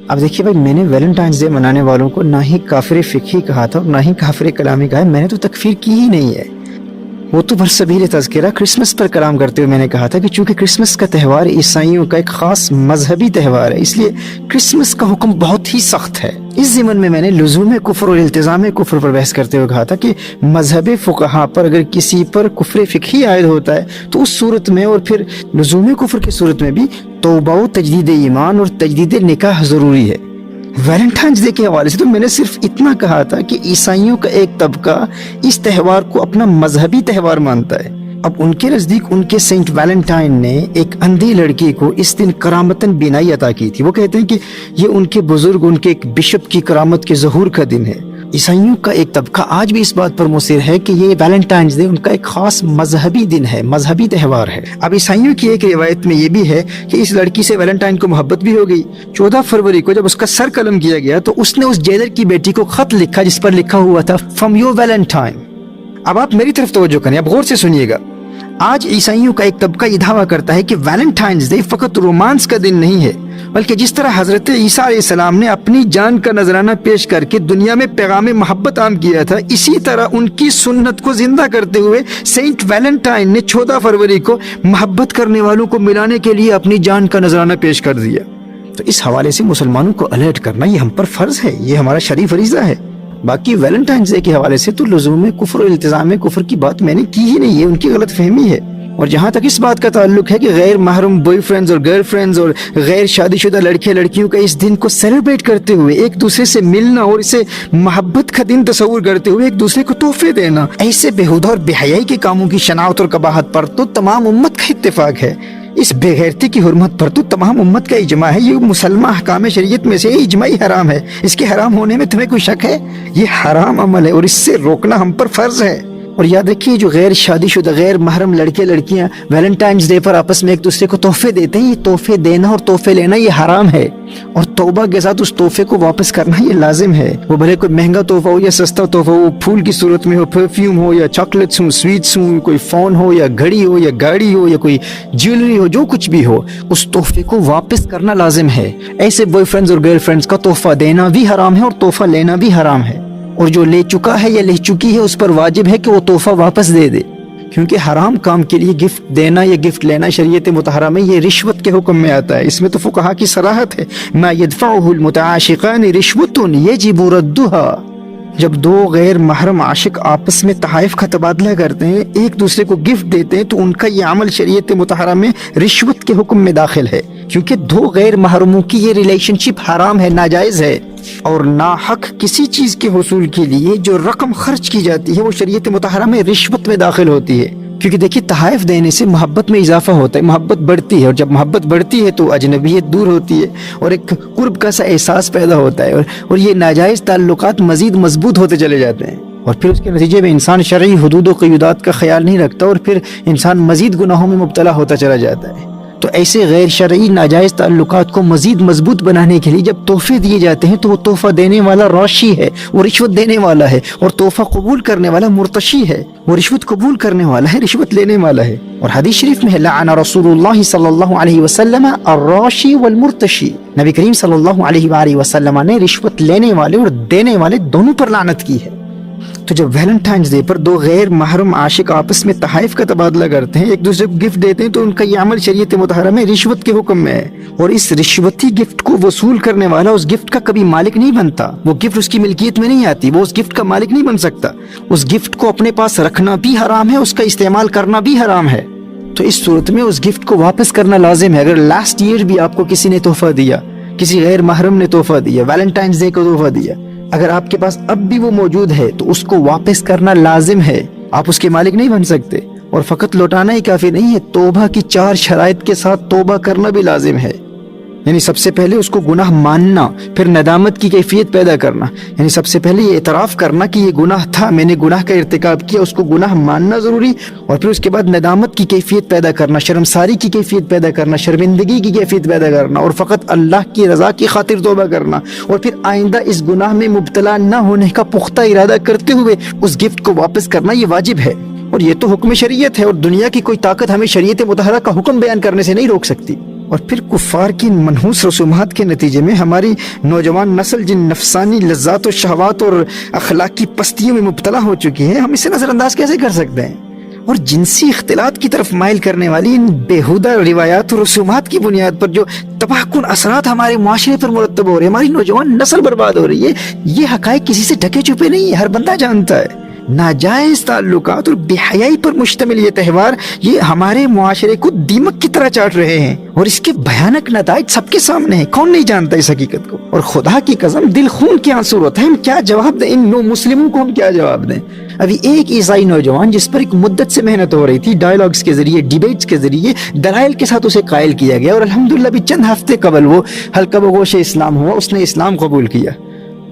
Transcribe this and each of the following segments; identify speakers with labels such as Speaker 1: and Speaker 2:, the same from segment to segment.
Speaker 1: اب دیکھیے بھائی، میں نے ویلنٹائنس ڈے منانے والوں کو نہ ہی کافر فقہی کہا تھا اور نہ ہی کافر کلامی کہا ہے. میں نے تو تکفیر کی ہی نہیں ہے. وہ تو برسبیل تذکرہ کرسمس پر کلام کرتے ہوئے میں نے کہا تھا کہ چونکہ کرسمس کا تہوار عیسائیوں کا ایک خاص مذہبی تہوار ہے، اس لیے کرسمس کا حکم بہت ہی سخت ہے. اس ضمن میں نے لزوم کفر اور التزام کفر پر بحث کرتے ہوئے کہا تھا کہ مذہب فقہا پر اگر کسی پر کفر فقہی عائد ہوتا ہے تو اس صورت میں اور پھر لزوم کفر کی صورت میں بھی توبہ و تجدید ایمان اور تجدید نکاح ضروری ہے. ویلنٹائنس ڈے کے حوالے سے تو میں نے صرف اتنا کہا تھا کہ عیسائیوں کا ایک طبقہ اس تہوار کو اپنا مذہبی تہوار مانتا ہے. اب ان کے نزدیک ان کے سینٹ ویلنٹائن نے ایک اندھی لڑکی کو اس دن کرامتاً بینائی عطا کی تھی. وہ کہتے ہیں کہ یہ ان کے بزرگ، ان کے ایک بشپ کی کرامت کے ظہور کا دن ہے. عیسائیوں کا ایک طبقہ آج بھی اس بات پر مصر ہے کہ یہ ویلنٹائنس ڈے ان کا ایک خاص مذہبی دن ہے، مذہبی تہوار ہے. اب عیسائیوں کی ایک روایت میں یہ بھی ہے کہ اس لڑکی سے ویلنٹائن کو محبت بھی ہو گئی. 14 فروری کو جب اس کا سر قلم کیا گیا تو اس نے اس جیلر کی بیٹی کو خط لکھا جس پر لکھا ہوا تھا فرام یور ویلنٹائن. اب آپ میری طرف توجہ کریں، اب غور سے سنیے گا. آج عیسائیوں کا ایک طبقہ یہ دعویٰ کرتا ہے کہ ویلنٹائنس ڈے فقط رومانس کا دن نہیں ہے، بلکہ جس طرح حضرت عیسیٰ علیہ السلام نے اپنی جان کا نذرانہ پیش کر کے دنیا میں پیغام محبت عام کیا تھا، اسی طرح ان کی سنت کو زندہ کرتے ہوئے سینٹ ویلنٹائن نے 14 فروری کو محبت کرنے والوں کو ملانے کے لیے اپنی جان کا نذرانہ پیش کر دیا. تو اس حوالے سے مسلمانوں کو الرٹ کرنا یہ ہم پر فرض ہے، یہ ہمارا شرعی فریضہ ہے. باقی ویلنٹائنس ڈے کے حوالے سے تو لزوم کفر اور التزام کفر کی بات میں نے کی ہی نہیں ہے، ان کی غلط فہمی ہے. اور جہاں تک اس بات کا تعلق ہے کہ غیر محرم بوائے فرینڈز اور گرل فرینڈز اور غیر شادی شدہ لڑکے لڑکیوں کا اس دن کو سیلیبریٹ کرتے ہوئے ایک دوسرے سے ملنا اور اسے محبت کا دن تصور کرتے ہوئے ایک دوسرے کو تحفے دینا، ایسے بےہودہ اور بے حیائی کے کاموں کی شناعت اور قباحت پر تو تمام امت کا اتفاق ہے. اس بے غیرتی کی حرمت پر تو تمام امت کا اجماع ہے. یہ مسلمہ احکام شریعت میں سے اجماعی حرام ہے. اس کے حرام ہونے میں تمہیں کوئی شک ہے؟ یہ حرام عمل ہے اور اس سے روکنا ہم پر فرض ہے. اور یاد رکھیے، جو غیر شادی شدہ غیر محرم لڑکے لڑکیاں ویلنٹائنس ڈے پر آپس میں ایک دوسرے کو تحفے دیتے ہیں، یہ تحفے دینا اور تحفے لینا یہ حرام ہے. اور توبہ کے ساتھ اس تحفے کو واپس کرنا یہ لازم ہے. وہ بھلے کوئی مہنگا تحفہ ہو یا سستا تحفہ ہو، پھول کی صورت میں ہو، پرفیوم ہو یا چاکلیٹس ہوں، سویٹس ہوں، کوئی فون ہو یا گھڑی ہو یا گاڑی ہو یا کوئی جیولری ہو، جو کچھ بھی ہو، اس تحفے کو واپس کرنا لازم ہے. ایسے بوائے فرینڈز اور گرل فرینڈز کا تحفہ دینا بھی حرام ہے اور تحفہ لینا بھی حرام ہے. اور جو لے چکا ہے یا لے چکی ہے اس پر واجب ہے کہ وہ تحفہ واپس دے دے، کیونکہ حرام کام کے لیے گفٹ دینا یا گفٹ لینا شریعت مطہرہ میں یہ رشوت کے حکم میں آتا ہے. اس میں تو فقہا کی صراحت ہے، ما يدفعه المتعاشقان رشوت يجب ردها. جب دو غیر محرم عاشق آپس میں تحائف کا تبادلہ کرتے ہیں، ایک دوسرے کو گفٹ دیتے ہیں، تو ان کا یہ عمل شریعت مطہرہ میں رشوت کے حکم میں داخل ہے، کیونکہ دو غیر محرموں کی یہ ریلیشن شپ حرام ہے، ناجائز ہے. اور ناحق کسی چیز کے حصول کے لیے جو رقم خرچ کی جاتی ہے وہ شریعت مطہرہ میں رشوت میں داخل ہوتی ہے. کیونکہ دیکھیے، تحائف دینے سے محبت میں اضافہ ہوتا ہے، محبت بڑھتی ہے، اور جب محبت بڑھتی ہے تو اجنبیت دور ہوتی ہے اور ایک قرب کا سا احساس پیدا ہوتا ہے، اور یہ ناجائز تعلقات مزید مضبوط ہوتے چلے جاتے ہیں. اور پھر اس کے نتیجے میں انسان شرعی حدود و قیودات کا خیال نہیں رکھتا اور پھر انسان مزید گناہوں میں مبتلا ہوتا چلا جاتا ہے. تو ایسے غیر شرعی ناجائز تعلقات کو مزید مضبوط بنانے کے لیے جب تحفے دیے جاتے ہیں تو وہ تحفہ دینے والا راشی ہے، وہ رشوت دینے والا ہے، اور تحفہ قبول کرنے والا مرتشی ہے، وہ رشوت قبول کرنے والا ہے، رشوت لینے والا ہے. اور حدیث شریف میں ہے لعن رسول اللہ صلی اللہ علیہ وسلم الراشی والمرتشی. نبی کریم صلی اللہ علیہ وآلہ وسلم نے رشوت لینے والے اور دینے والے دونوں پر لعنت کی ہے. تو جب ویلنٹائنس ڈے پر دو غیر محرم عاشق آپس میں تحائف کا تبادلہ کرتے ہیں، ایک دوسرے کو گفٹ دیتے ہیں، تو ان کا یہ عمل شریعت مطہرہ میں رشوت کے حکم میں ہے. اور اس رشوتی گفٹ کو وصول کرنے والا اس گفٹ کا کبھی مالک نہیں بنتا، وہ گفٹ اس کی ملکیت میں نہیں آتی، وہ اس گفٹ کا مالک نہیں بن سکتا. اس گفٹ کو اپنے پاس رکھنا بھی حرام ہے، اس کا استعمال کرنا بھی حرام ہے. تو اس صورت میں اس گفٹ کو واپس کرنا لازم ہے. اگر لاسٹ ایئر بھی آپ کو کسی نے تحفہ دیا، کسی غیر محرم نے تحفہ دیا، ویلنٹائنس ڈے کو تحفہ دیا، اگر آپ کے پاس اب بھی وہ موجود ہے تو اس کو واپس کرنا لازم ہے. آپ اس کے مالک نہیں بن سکتے. اور فقط لوٹانا ہی کافی نہیں ہے، توبہ کی 4 شرائط کے ساتھ توبہ کرنا بھی لازم ہے. یعنی سب سے پہلے اس کو گناہ ماننا، پھر ندامت کی کیفیت پیدا کرنا. یعنی سب سے پہلے یہ اعتراف کرنا کہ یہ گناہ تھا، میں نے گناہ کا ارتکاب کیا، اس کو گناہ ماننا ضروری. اور پھر اس کے بعد ندامت کی کیفیت پیدا کرنا، شرمساری کی کیفیت پیدا کرنا، شرمندگی کی کیفیت پیدا کرنا، اور فقط اللہ کی رضا کی خاطر توبہ کرنا. اور پھر آئندہ اس گناہ میں مبتلا نہ ہونے کا پختہ ارادہ کرتے ہوئے اس گفٹ کو واپس کرنا یہ واجب ہے. اور یہ تو حکم شریعت ہے، اور دنیا کی کوئی طاقت ہمیں شریعت مطہرہ کا حکم بیان کرنے سے نہیں روک سکتی. اور پھر کفار کی منحوس رسومات کے نتیجے میں ہماری نوجوان نسل جن نفسانی لذات و شہوات اور اخلاقی پستیوں میں مبتلا ہو چکی ہے، ہم اسے نظر انداز کیسے کر سکتے ہیں؟ اور جنسی اختلاط کی طرف مائل کرنے والی ان بیہودہ روایات و رسومات کی بنیاد پر جو تباہ کن اثرات ہمارے معاشرے پر مرتب ہو رہے ہیں، ہماری نوجوان نسل برباد ہو رہی ہے، یہ حقائق کسی سے ڈھکے چھپے نہیں ہے، ہر بندہ جانتا ہے۔ ناجائز تعلقات اور بے حیائی پر مشتمل یہ تہوار یہ ہمارے معاشرے کو دیمک کی طرح چاٹ رہے ہیں، اور اس کے بھیانک نتائج سب کے سامنے ہیں، کون نہیں جانتا اس حقیقت کو؟ اور خدا کی قسم دل خون کے آنسو ہوتا ہے، ہم کیا جواب دیں ان نو مسلموں کو؟ ہم کیا جواب دیں؟ ابھی ایک عیسائی نوجوان جس پر ایک مدت سے محنت ہو رہی تھی، ڈائیلاگز کے ذریعے، ڈیبیٹس کے ذریعے، دلائل کے ساتھ اسے قائل کیا گیا، اور الحمدللہ بھی چند ہفتے قبل وہ حلقہ بگوش اسلام ہوا، اس نے اسلام قبول کیا۔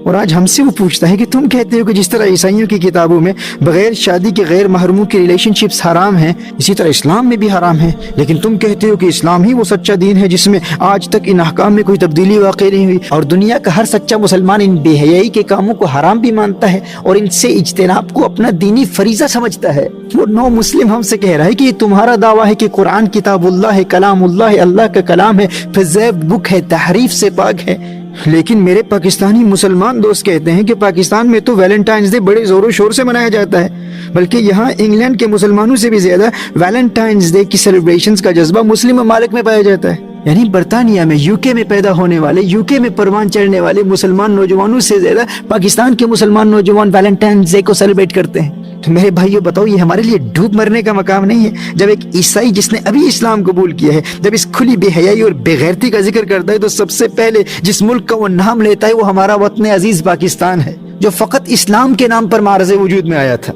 Speaker 1: اور آج ہم سے وہ پوچھتا ہے کہ تم کہتے ہو کہ جس طرح عیسائیوں کی کتابوں میں بغیر شادی کے غیر محرموں کی ریلیشن شپس حرام ہیں، اسی طرح اسلام میں بھی حرام ہیں، لیکن تم کہتے ہو کہ اسلام ہی وہ سچا دین ہے جس میں آج تک ان احکام میں کوئی تبدیلی واقع نہیں ہوئی، اور دنیا کا ہر سچا مسلمان ان بے حیائی کے کاموں کو حرام بھی مانتا ہے اور ان سے اجتناب کو اپنا دینی فریضہ سمجھتا ہے۔ وہ نو مسلم ہم سے کہہ رہا ہے کہ یہ تمہارا دعویٰ ہے کہ قرآن کتاب اللہ ہے، کلام اللہ ہے، اللہ کا کلام ہے، پرزروڈ بک ہے، تحریف سے پاک ہے، لیکن میرے پاکستانی مسلمان دوست کہتے ہیں کہ پاکستان میں تو ویلنٹائنز ڈے بڑے زور و شور سے منایا جاتا ہے، بلکہ یہاں انگلینڈ کے مسلمانوں سے بھی زیادہ ویلنٹائنز ڈے کی سیلیبریشنز کا جذبہ مسلم ممالک میں پایا جاتا ہے۔ یعنی برطانیہ میں، یو کے میں پیدا ہونے والے، یو کے میں پروان چڑھنے والے مسلمان نوجوانوں سے زیادہ پاکستان کے مسلمان نوجوان ویلنٹائنز ڈے کو سیلیبریٹ کرتے ہیں۔ تو میرے بھائیو بتاؤ، یہ ہمارے لیے ڈوب مرنے کا مقام نہیں ہے؟ جب ایک عیسائی جس نے ابھی اسلام قبول کیا ہے، جب اس کھلی بے حیائی اور بے غیرتی کا ذکر کرتا ہے، تو سب سے پہلے جس ملک کا وہ نام لیتا ہے وہ ہمارا وطن عزیز پاکستان ہے، جو فقط اسلام کے نام پر معرض وجود میں آیا تھا۔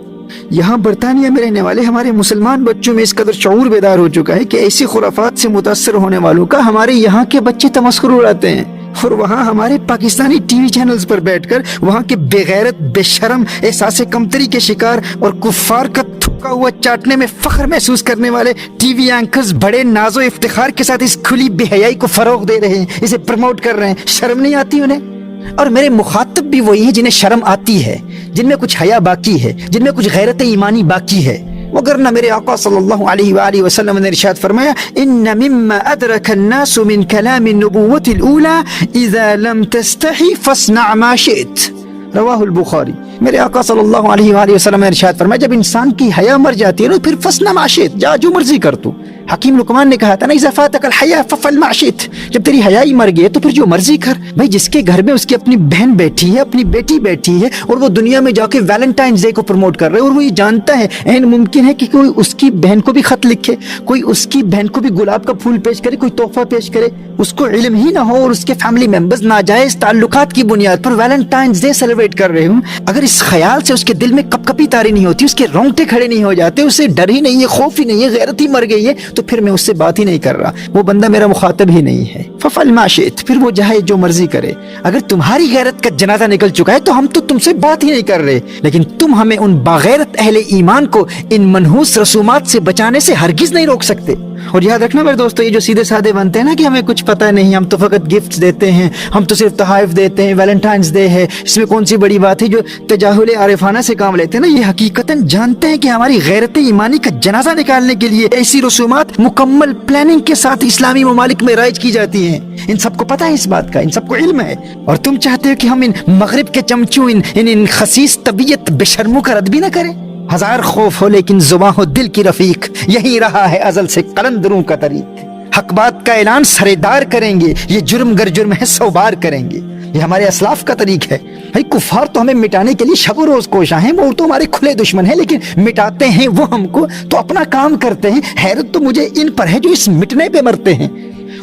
Speaker 1: یہاں برطانیہ میں رہنے والے ہمارے مسلمان بچوں میں اس قدر شعور بیدار ہو چکا ہے کہ ایسی خرافات سے متاثر ہونے والوں کا ہمارے یہاں کے بچے تمسخر اڑاتے ہیں، اور وہاں ہمارے پاکستانی ٹی وی چینلز پر بیٹھ کر وہاں کے بے غیرت، بے شرم، احساس کمتری کے شکار اور کفار کا تھوکا ہوا چاٹنے میں فخر محسوس کرنے والے ٹی وی اینکرز بڑے ناز و افتخار کے ساتھ اس کھلی بے حیائی کو فروغ دے رہے ہیں، اسے پروموٹ کر رہے ہیں۔ شرم نہیں آتی انہیں؟ اور میرے مخاطب بھی وہی ہیں جنہیں شرم آتی ہے، جن میں کچھ حیا باقی ہے، جن میں کچھ غیرت ایمانی باقی ہے، وگرنہ میرے آقا صلی اللہ علیہ وآلہ وسلم نے ارشاد فرمایا، ان مما ادرک الناس من کلام النبوۃ الاولى اذا لم تستحی فاصنع ما شئت، رواہ البخاری۔ میرے آقا صلی اللہ علیہ وآلہ وسلم نے ارشاد فرمایا، جب انسان کی حیا مر جاتی ہے نا، پھر فاصنع ما شئت، جا جو مرضی کر تو۔ حکیم لقمان نے کہا تھا نا، اذا فاتک الحیا ففعل ما شئت، جب تیری حیائی مر گئی تو پھر جو مرضی کر۔ بھائی جس کے گھر میں اس کی اپنی بہن بیٹھی ہے، اپنی بیٹی بیٹھی ہے، اور وہ دنیا میں جا کے ویلنٹائنز ڈے کو پروموٹ کر رہے، اور وہ یہ جانتا ہے عین ممکن ہے کہ کوئی اس کی بہن کو بھی خط لکھے، کوئی اس کی بہن کو بھی گلاب کا پھول پیش کرے، کوئی تحفہ پیش کرے، اس کو علم ہی نہ ہو، اور اس کے فیملی ممبرز ناجائز تعلقات کی بنیاد پر ویلنٹائنز ڈے سیلیبریٹ کر رہے ہوں، اگر اس خیال سے اس کے دل میں کپ کپی تاری نہیں ہوتی، اس کے رونگٹے کھڑے نہیں ہو جاتے، اسے ڈر ہی نہیں ہے، خوف ہی نہیں ہے، غیرت ہی مر گئی ہے، تو پھر میں اس سے بات ہی نہیں کر رہا، وہ بندہ میرا مخاطب ہی نہیں ہے۔ ففعل ما شئت، پھر وہ جائے جو مرضی کرے۔ اگر تمہاری غیرت کا جنازہ نکل چکا ہے تو ہم تو تم سے بات ہی نہیں کر رہے، لیکن تم ہمیں ان باغیرت اہل ایمان کو ان منحوس رسومات سے بچانے سے ہرگز نہیں روک سکتے۔ اور یاد رکھنا میرے دوستو، یہ جو سیدھے سادے بنتے ہیں نا کہ ہمیں کچھ پتہ نہیں، ہم تو فقط گفٹس دیتے ہیں، ہم تو صرف تحائف دیتے ہیں، ویلنٹائنز ڈے ہے، اس میں کون سی بڑی بات ہے، جو تجاہل عارفانہ سے کام لیتے ہیں نا، یہ حقیقتاً جانتے ہیں کہ ہماری غیرت ایمانی کا جنازہ نکالنے کے لیے ایسی رسومات مکمل پلاننگ کے ساتھ اسلامی ممالک میں رائج کی جاتی ہیں۔ ان سب کو پتہ ہے اس بات کا، ان سب کو علم ہے، اور تم چاہتے ہو کہ ہم ان مغرب کے چمچوں، ان خسیس طبیعت بے شرموں کا رد بھی نہ کریں؟ ہزار خوف ہو لیکن زباں ہو دل کی رفیق، یہی رہا ہے ازل سے قلندروں کا طریق۔ حق بات کا اعلان سرےدار کریں گے، یہ جرم گر جرم ہے 100 بار کریں گے، یہ ہمارے اسلاف کا طریق ہے۔ بھائی کفار تو ہمیں مٹانے کے لیے شب و روز کوشاں ہیں، وہ تو ہمارے کھلے دشمن ہیں، لیکن مٹاتے ہیں وہ ہم کو تو اپنا کام کرتے ہیں۔ حیرت تو مجھے ان پر ہے جو اس مٹنے پہ مرتے ہیں،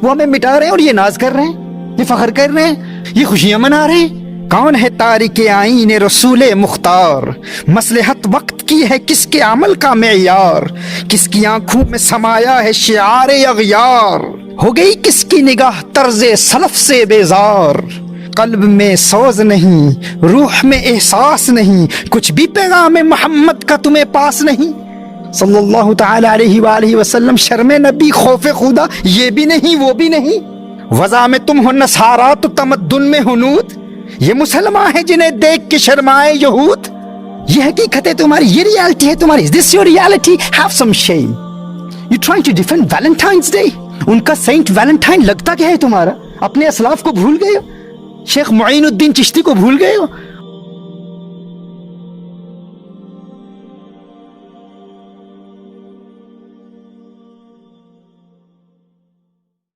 Speaker 1: وہ ہمیں مٹا رہے ہیں اور یہ ناز کر رہے ہیں، یہ فخر کر رہے ہیں، یہ خوشیاں منا رہے ہیں۔ کون ہے تارک آئین رسول مختار، مصلحت وقت کی ہے کس کے عمل کا معیار، کس کی آنکھوں میں سمایا ہے شعار اغیار، ہو گئی کس کی نگاہ طرز سلف سے بیزار، قلب میں سوز نہیں، روح میں احساس نہیں، کچھ بھی پیغام محمد کا تمہیں پاس نہیں، صلی اللہ تعالی علیہ وآلہ وسلم۔ شرم نبی، خوف خدا، یہ بھی نہیں وہ بھی نہیں، وضع میں تم ہو نصارا تو تمدن میں ہنود، یہ مسلمان ہیں جنہیں دیکھ کے شرمائے یہود، یہ حقیقت ہے تمہاری، یہ ریالٹی ہے تمہاری۔ Is this your reality? Have some shame. You trying to defend Valentine's Day? ان کا سینٹ ویلنٹائن لگتا کیا ہے تمہارا؟ اپنے اسلاف کو بھول گئے ہو؟ شیخ معین الدین چشتی کو بھول گئے ہو؟